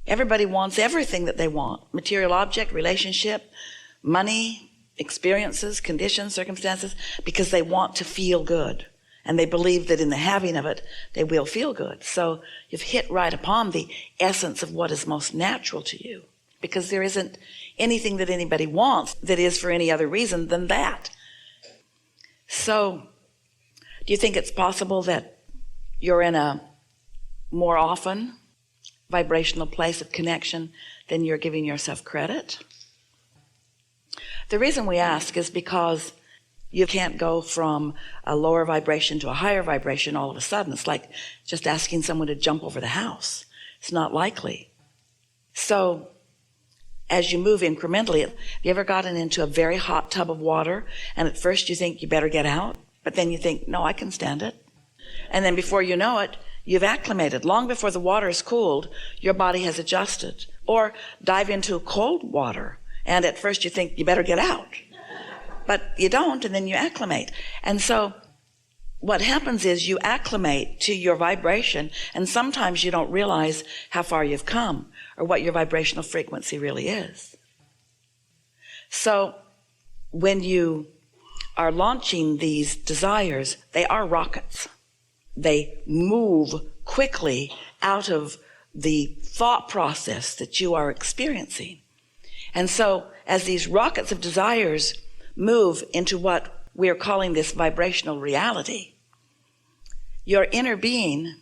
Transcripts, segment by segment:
Everybody wants everything that they want. Material object, relationship, money, experiences, conditions, circumstances, because they want to feel good. And they believe that in the having of it, they will feel good. So you've hit right upon the essence of what is most natural to you, because there isn't anything that anybody wants that is for any other reason than that. So do you think it's possible that you're in a more often vibrational place of connection than you're giving yourself credit? The reason we ask is because you can't go from a lower vibration to a higher vibration all of a sudden. It's like just asking someone to jump over the house. It's not likely. So as you move incrementally, have you ever gotten into a very hot tub of water and at first you think you better get out, but then you think, no, I can stand it. And then before you know it, you've acclimated. Long before the water is cooled, your body has adjusted. Or dive into cold water and at first you think you better get out. But you don't, and then you acclimate. And so what happens is you acclimate to your vibration, and sometimes you don't realize how far you've come or what your vibrational frequency really is. So when you are launching these desires, they are rockets. They move quickly out of the thought process that you are experiencing. And so as these rockets of desires move into what we're calling this vibrational reality, your inner being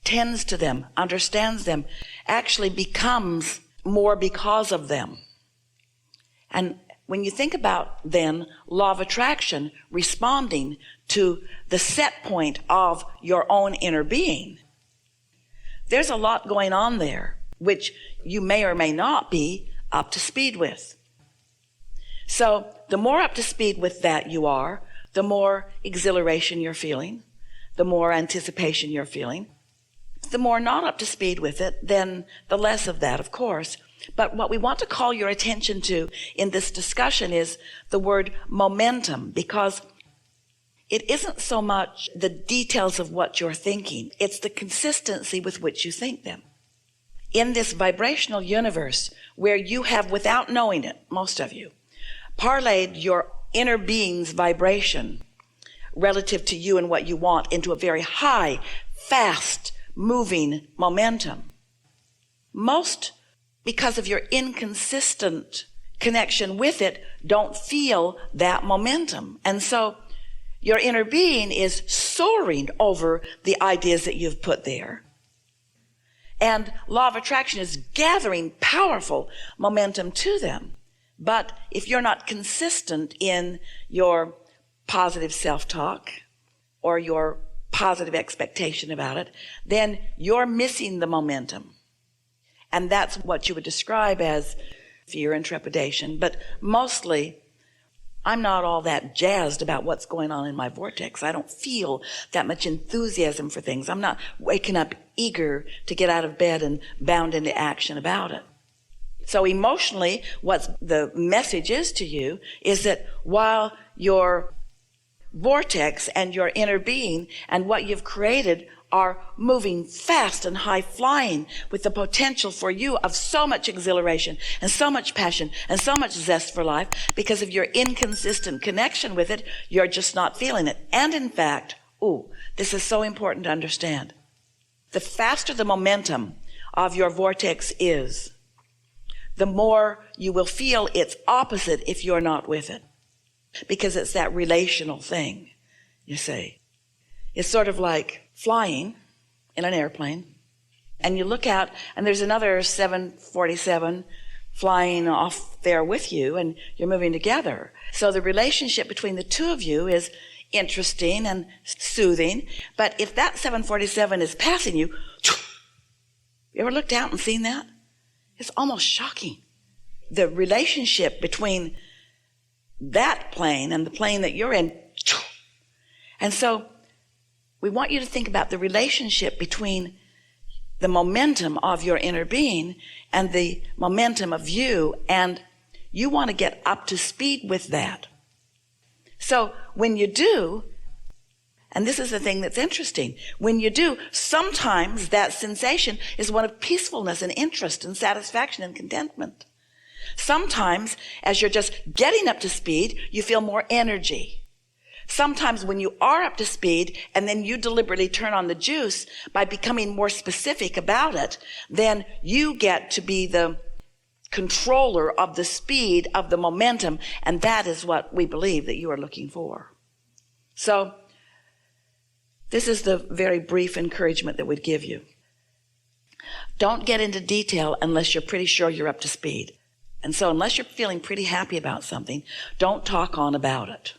tends to them, understands them, actually becomes more because of them. And when you think about then law of attraction responding to the set point of your own inner being, there's a lot going on there which you may or may not be up to speed with. So the more up to speed with that you are, the more exhilaration you're feeling, the more anticipation you're feeling. The more not up to speed with it, then the less of that, of course. But what we want to call your attention to in this discussion is the word momentum, because it isn't so much the details of what you're thinking, it's the consistency with which you think them. In this vibrational universe where you have, without knowing it, most of you, parlayed your inner being's vibration relative to you and what you want into a very high, fast moving momentum. Most, because of your inconsistent connection with it, don't feel that momentum. And so your inner being is soaring over the ideas that you've put there. And law of attraction is gathering powerful momentum to them. But if you're not consistent in your positive self-talk or your positive expectation about it, then you're missing the momentum. And that's what you would describe as fear and trepidation. But mostly, I'm not all that jazzed about what's going on in my vortex. I don't feel that much enthusiasm for things. I'm not waking up eager to get out of bed and bound into action about it. So emotionally, what the message is to you is that while your vortex and your inner being and what you've created are moving fast and high flying with the potential for you of so much exhilaration and so much passion and so much zest for life, because of your inconsistent connection with it, you're just not feeling it. And in fact, this is so important to understand. The faster the momentum of your vortex is, the more you will feel its opposite if you're not with it. Because it's that relational thing, you see. It's sort of like flying in an airplane, and you look out, and there's another 747 flying off there with you, and you're moving together. So the relationship between the two of you is interesting and soothing. But if that 747 is passing you, you ever looked out and seen that? It's almost shocking. The relationship between that plane and the plane that you're in. And so we want you to think about the relationship between the momentum of your inner being and the momentum of you, and you want to get up to speed with that. So when you do, And this is the thing that's interesting. When you do, sometimes that sensation is one of peacefulness and interest and satisfaction and contentment. Sometimes, as you're just getting up to speed, you feel more energy. Sometimes when you are up to speed and then you deliberately turn on the juice by becoming more specific about it, then you get to be the controller of the speed of the momentum, and that is what we believe that you are looking for. So this is the very brief encouragement that we'd give you. Don't get into detail unless you're pretty sure you're up to speed. And so unless you're feeling pretty happy about something, don't talk on about it.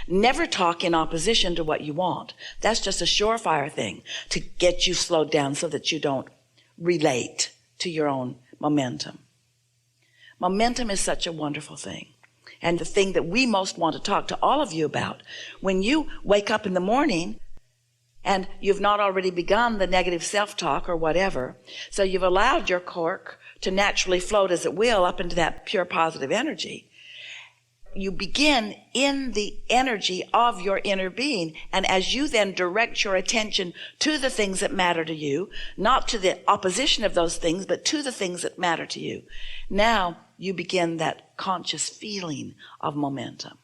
Never talk in opposition to what you want. That's just a surefire thing to get you slowed down so that you don't relate to your own momentum. Momentum is such a wonderful thing. And the thing that we most want to talk to all of you about, when you wake up in the morning and you've not already begun the negative self-talk or whatever, so you've allowed your cork to naturally float as it will up into that pure positive energy, you begin in the energy of your inner being. And as you then direct your attention to the things that matter to you, not to the opposition of those things, but to the things that matter to you, now you begin that conscious feeling of momentum.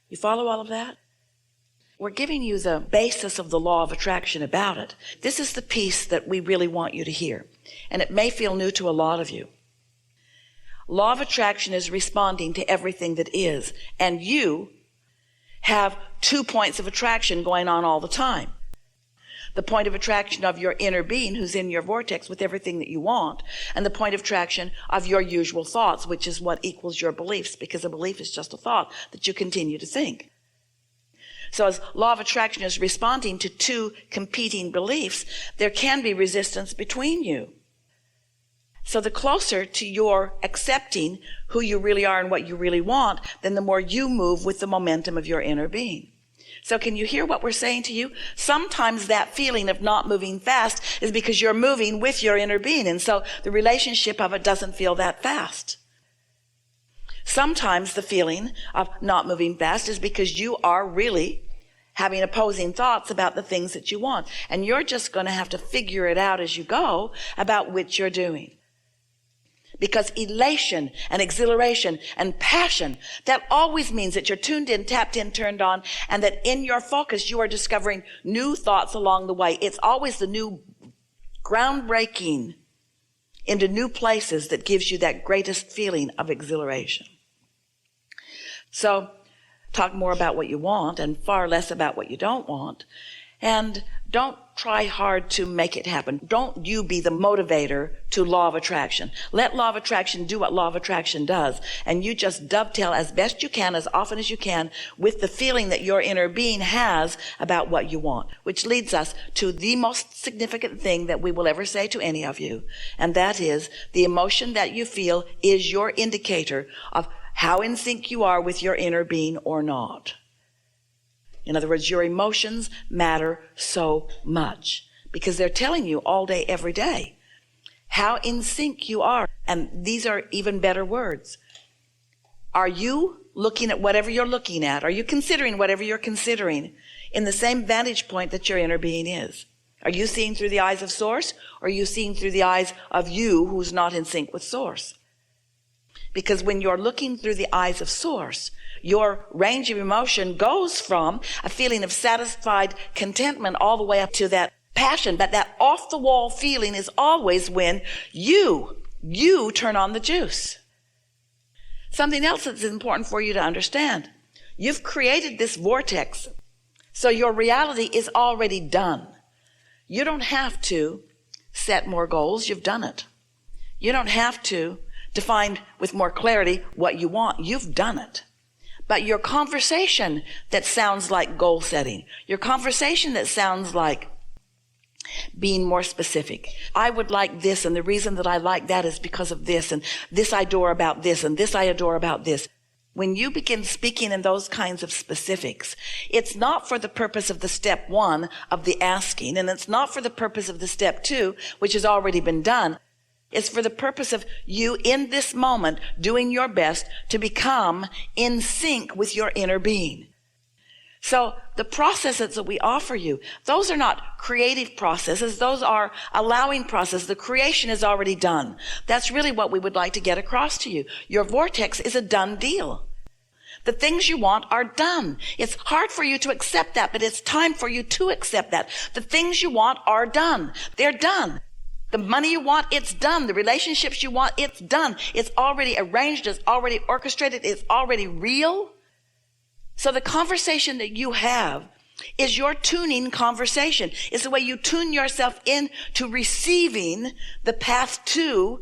You follow all of that? We're giving you the basis of the law of attraction about it. This is the piece that we really want you to hear. And it may feel new to a lot of you. Law of attraction is responding to everything that is. And you have 2 points of attraction going on all the time. The point of attraction of your inner being who's in your vortex with everything that you want, and the point of attraction of your usual thoughts, which is what equals your beliefs, because a belief is just a thought that you continue to think. So as law of attraction is responding to 2 competing beliefs, there can be resistance between you. So the closer to your accepting who you really are and what you really want, then the more you move with the momentum of your inner being. So can you hear what we're saying to you? Sometimes that feeling of not moving fast is because you're moving with your inner being, and so the relationship of it doesn't feel that fast. Sometimes the feeling of not moving fast is because you are really having opposing thoughts about the things that you want, and you're just going to have to figure it out as you go about which you're doing. Because elation and exhilaration and passion, that always means that you're tuned in, tapped in, turned on, and that in your focus you are discovering new thoughts along the way. It's always the new groundbreaking into new places that gives you that greatest feeling of exhilaration. So talk more about what you want and far less about what you don't want. And don't try hard to make it happen. Don't you be the motivator to law of attraction. Let law of attraction do what law of attraction does. And you just dovetail as best you can, as often as you can, with the feeling that your inner being has about what you want. Which leads us to the most significant thing that we will ever say to any of you. And that is, the emotion that you feel is your indicator of how in sync you are with your inner being or not. In other words, your emotions matter so much because they're telling you all day, every day, how in sync you are. And these are even better words. Are you looking at whatever you're looking at? Are you considering whatever you're considering in the same vantage point that your inner being is? Are you seeing through the eyes of Source, or are you seeing through the eyes of you who's not in sync with Source? Because when you're looking through the eyes of Source, your range of emotion goes from a feeling of satisfied contentment all the way up to that passion. But that off-the-wall feeling is always when you turn on the juice. Something else that's important for you to understand. You've created this vortex, so your reality is already done. You don't have to set more goals. You've done it. You don't have to define with more clarity what you want. You've done it. But your conversation that sounds like goal setting, your conversation that sounds like being more specific. I would like this, and the reason that I like that is because of this, and this I adore about this, and this I adore about this. When you begin speaking in those kinds of specifics, it's not for the purpose of the step 1 of the asking, and it's not for the purpose of the step 2, which has already been done. It's for the purpose of you in this moment doing your best to become in sync with your inner being. So the processes that we offer you, those are not creative processes. Those are allowing processes. The creation is already done. That's really what we would like to get across to you. Your vortex is a done deal. The things you want are done. It's hard for you to accept that, but it's time for you to accept that. The things you want are done. They're done. The money you want, it's done. The relationships you want, it's done. It's already arranged. It's already orchestrated. It's already real. So the conversation that you have is your tuning conversation. It's the way you tune yourself in to receiving the path to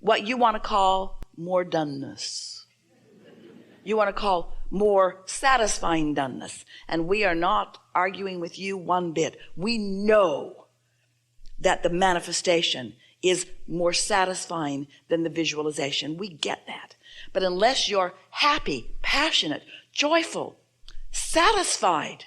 what you want to call more doneness. You want to call more satisfying doneness. And we are not arguing with you one bit. We know that the manifestation is more satisfying than the visualization. We get that. But unless you're happy, passionate, joyful, satisfied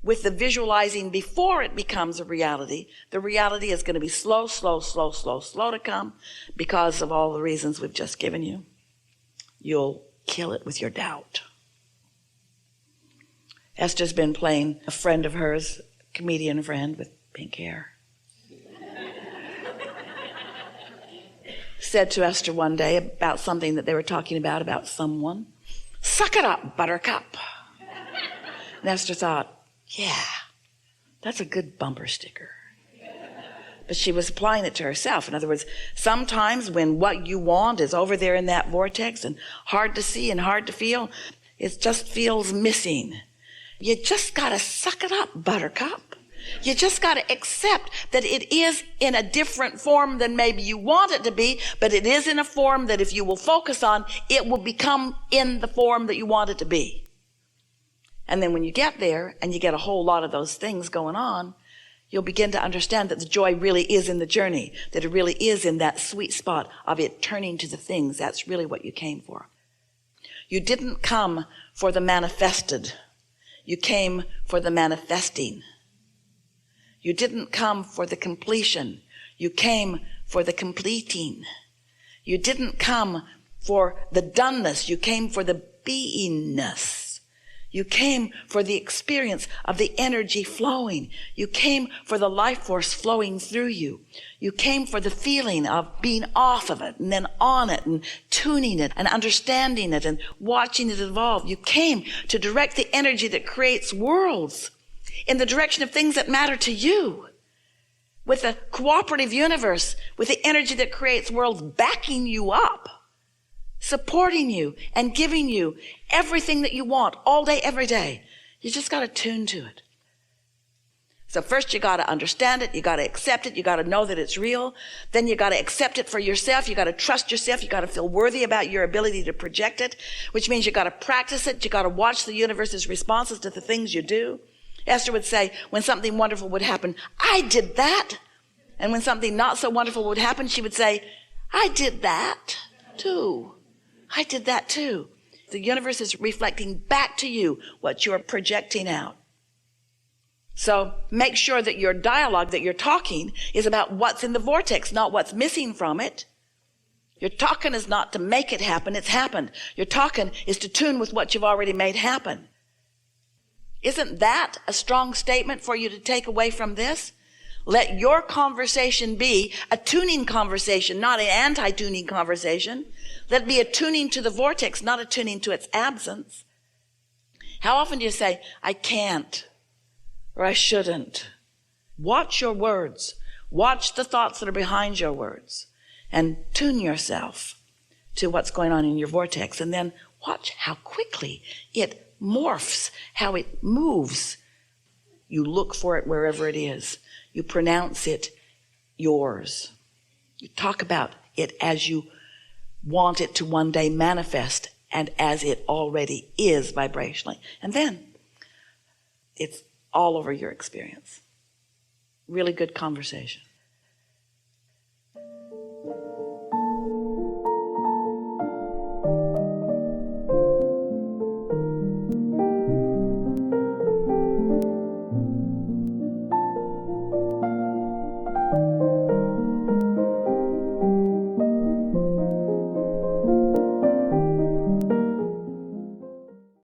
with the visualizing before it becomes a reality, the reality is going to be slow to come because of all the reasons we've just given you. You'll kill it with your doubt. Esther's been playing a friend of hers, comedian friend with pink hair. Said to Esther one day about something that they were talking about someone, "Suck it up, buttercup." And Esther thought, yeah, that's a good bumper sticker. But she was applying it to herself. In other words, sometimes when what you want is over there in that vortex and hard to see and hard to feel, it just feels missing. You just got to suck it up, buttercup. You just got to accept that it is in a different form than maybe you want it to be, but it is in a form that if you will focus on, it will become in the form that you want it to be. And then when you get there and you get a whole lot of those things going on, you'll begin to understand that the joy really is in the journey, that it really is in that sweet spot of it turning to the things. That's really what you came for. You didn't come for the manifested. You came for the manifesting. You didn't come for the completion. You came for the completing. You didn't come for the doneness. You came for the beingness. You came for the experience of the energy flowing. You came for the life force flowing through you. You came for the feeling of being off of it and then on it and tuning it and understanding it and watching it evolve. You came to direct the energy that creates worlds in the direction of things that matter to you, with a cooperative universe, with the energy that creates worlds backing you up, supporting you and giving you everything that you want all day, every day. You just got to tune to it. So first you got to understand it. You got to accept it. You got to know that it's real. Then you got to accept it for yourself. You got to trust yourself. You got to feel worthy about your ability to project it, which means you got to practice it. You got to watch the universe's responses to the things you do. Esther would say, when something wonderful would happen, I did that. And when something not so wonderful would happen, she would say, I did that too. I did that too. The universe is reflecting back to you what you're projecting out. So make sure that your dialogue, that you're talking, is about what's in the vortex, not what's missing from it. Your talking is not to make it happen, it's happened. Your talking is to tune with what you've already made happen. Isn't that a strong statement for you to take away from this? Let your conversation be a tuning conversation, not an anti-tuning conversation. Let it be a tuning to the vortex, not a tuning to its absence. How often do you say, I can't, or I shouldn't? Watch your words. Watch the thoughts that are behind your words and tune yourself to what's going on in your vortex. And then watch how quickly it morphs, how it moves. You look for it wherever it is. You pronounce it yours. You talk about it as you want it to one day manifest and as it already is vibrationally. And then it's all over your experience. Really good conversation.